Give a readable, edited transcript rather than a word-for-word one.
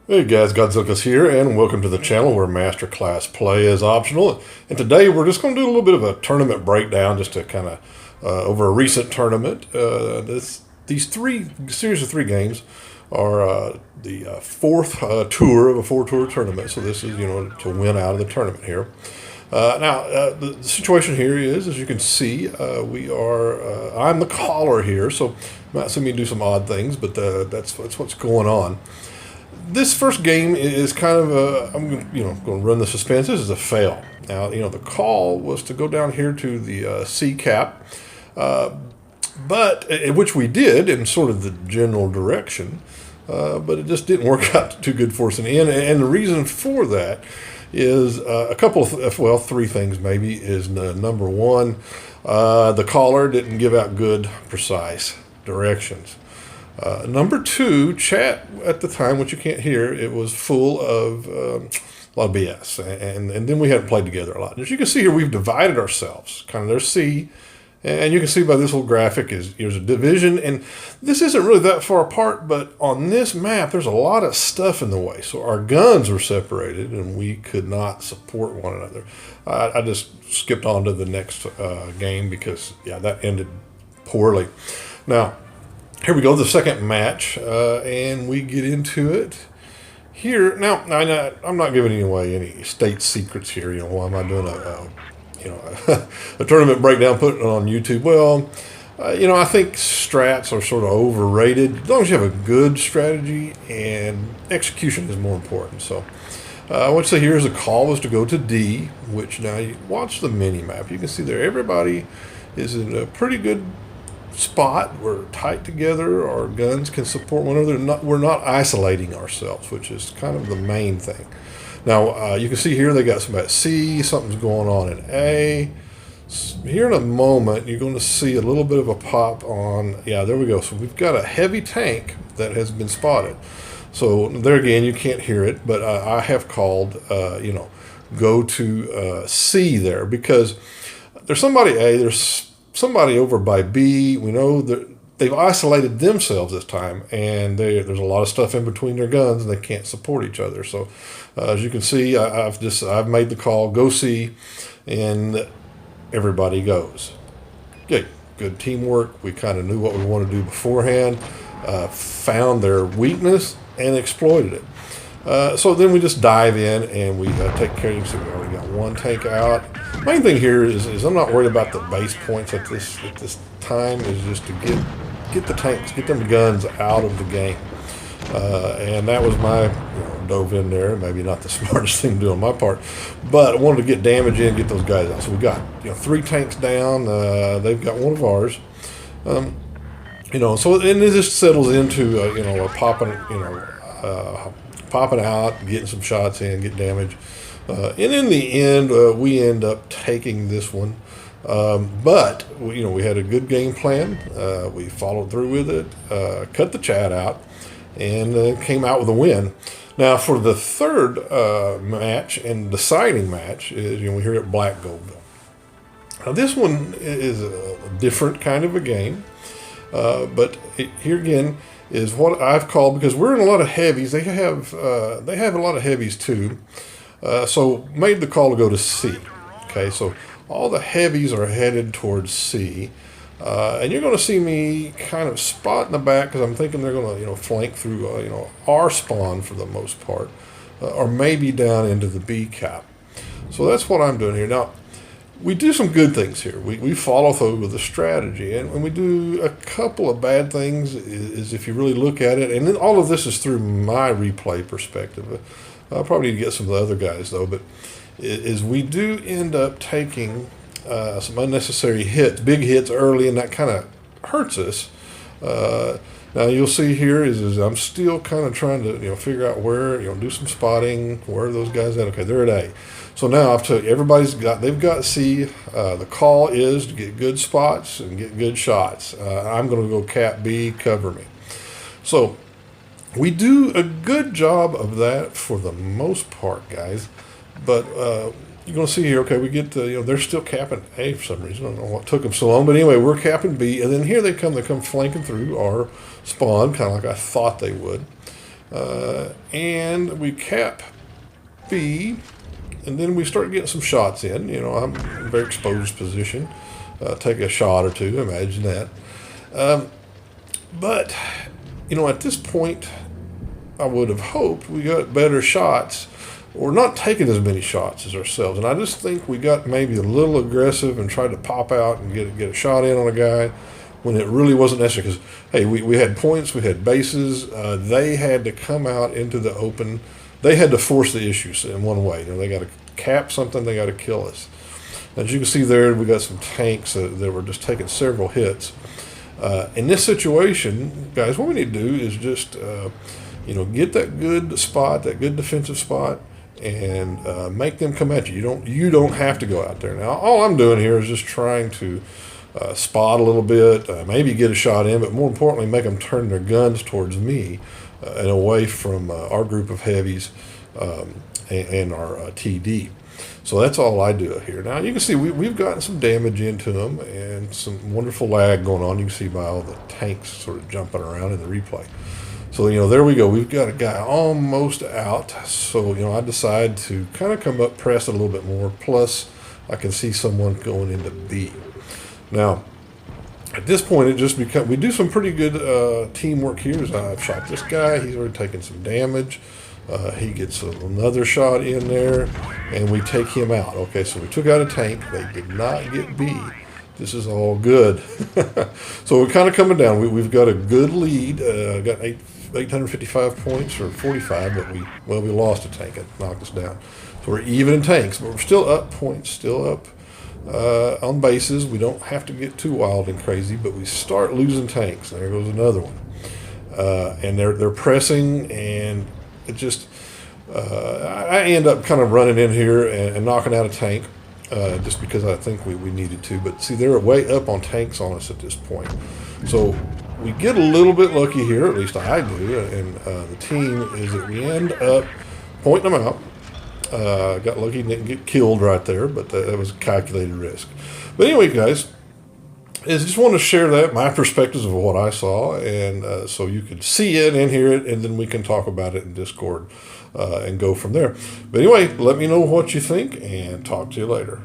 Hey guys, Godzilkas here, and welcome to the channel where Masterclass play is optional. And today we're just going to do a little bit of a tournament breakdown, just to kind of over a recent tournament. These three series of three games are the fourth tour of a four-tour tournament. So this is to win out of the tournament here. The situation here is, as you can see, I'm the caller here, so you might see me do some odd things, but that's what's going on. This first game is kind of I'm going to run the suspense. This is a fail. Now, the call was to go down here to the C cap, but which we did in sort of the general direction, but it just didn't work out too good for us in the end. And the reason for that is three things maybe. Is number one, the caller didn't give out good, precise directions. Number two, chat at the time, which you can't hear, it was full of a lot of BS. And then we hadn't played together a lot. And as you can see here, we've divided ourselves. Kind of there's C. And you can see by this little graphic there's a division. And this isn't really that far apart, but on this map, there's a lot of stuff in the way. So our guns were separated, and we could not support one another. I just skipped on to the next game because, that ended poorly. Now, here we go, the second match, and we get into it here. Now, I'm not giving away any state secrets here. Why am I doing a tournament breakdown, putting it on YouTube? Well, I think strats are sort of overrated. As long as you have a good strategy, and execution is more important. So, what you say here is the call was to go to D, which now you watch the mini map. You can see there everybody is in a pretty good spot. We're tight together. Our guns can support one another. We're not isolating ourselves, which is kind of the main thing. Now, you can see here they got somebody at C. Something's going on in A. Here in a moment, you're going to see a little bit of a pop on. Yeah, there we go. So we've got a heavy tank that has been spotted. So there again, you can't hear it, but I have called, go to C there, because there's somebody A. There's somebody over by B. We know that they've isolated themselves this time, and there's a lot of stuff in between their guns, and they can't support each other. So, as you can see, I've made the call, go C, and everybody goes. Okay, good teamwork. We kind of knew what we wanted to do beforehand, found their weakness, and exploited it. So then we just dive in and we take care of it. So we already got one tank out. Main thing here is I'm not worried about the base points at this time. Is just to get the tanks, get them guns out of the game. And that was my dove in there. Maybe not the smartest thing to do on my part, but I wanted to get damage in, get those guys out. So we got three tanks down. They've got one of ours. So and it just settles into popping out, getting some shots in, get damage. And in the end, we end up taking this one. But we had a good game plan. We followed through with it, cut the chat out, and came out with a win. Now, for the third match and deciding match, is we're here at Black Goldville. Now, this one is a different kind of a game, but here again is what I've called, because we're in a lot of heavies. They have a lot of heavies too. So made the call to go to C. Okay, so all the heavies are headed towards C, and you're going to see me kind of spot in the back, because I'm thinking they're going to flank through our spawn for the most part, or maybe down into the B cap. So that's what I'm doing here now. We do some good things here. We follow through with the strategy, and when we do a couple of bad things, is if you really look at it, and then all of this is through my replay perspective. I'll probably need to get some of the other guys though, but is we do end up taking some unnecessary hits, big hits early, and that kind of hurts us. Now you'll see here is I'm still kind of trying to figure out where do some spotting. Where are those guys at? Okay, they're at A. So now I've told you, they've got C. The call is to get good spots and get good shots. I'm going to go cap B, cover me. So we do a good job of that for the most part, guys. But you're going to see here, okay, we get to, they're still capping A for some reason. I don't know what took them so long. But anyway, we're capping B. And then here they come flanking through our spawn, kind of like I thought they would. And we cap B, and then we start getting some shots in. I'm in a very exposed position. Take a shot or two, imagine that. But, at this point, I would have hoped we got better shots, or not taking as many shots as ourselves. And I just think we got maybe a little aggressive and tried to pop out and get a shot in on a guy when it really wasn't necessary. Because, hey, we had points, we had bases. They had to come out into the open. They had to force the issues in one way. They got to cap something, they got to kill us. As you can see there, we got some tanks that were just taking several hits. In this situation, guys, what we need to do is just, get that good spot, that good defensive spot, and make them come at you. You don't have to go out there. Now, all I'm doing here is just trying to spot a little bit, maybe get a shot in, but more importantly, make them turn their guns towards me and away from our group of heavies and our TD. So that's all I do here. Now, you can see we've gotten some damage into them and some wonderful lag going on. You can see by all the tanks sort of jumping around in the replay. So, there we go. We've got a guy almost out. So, I decide to kind of come up, press it a little bit more. Plus, I can see someone going into B. Now, at this point, it just becomes, we do some pretty good teamwork here. As I've shot this guy. He's already taken some damage. He gets another shot in there, and we take him out. Okay, so we took out a tank. They did not get B. This is all good. So we're kind of coming down. We've got a good lead. Got 855 points, or 45, but we lost a tank. It knocked us down. So we're even in tanks, but we're still up points, still up on bases. We don't have to get too wild and crazy, but we start losing tanks. There goes another one. And they're pressing, and it just, I end up kind of running in here and knocking out a tank just because I think we needed to. But see, they're way up on tanks on us at this point. So we get a little bit lucky here, at least I do, and the team is that we end up pointing them out. Got lucky, didn't get killed right there, but that was a calculated risk. But anyway, guys, I just want to share that, my perspectives of what I saw, and so you could see it and hear it, and then we can talk about it in Discord and go from there. But anyway, let me know what you think, and talk to you later.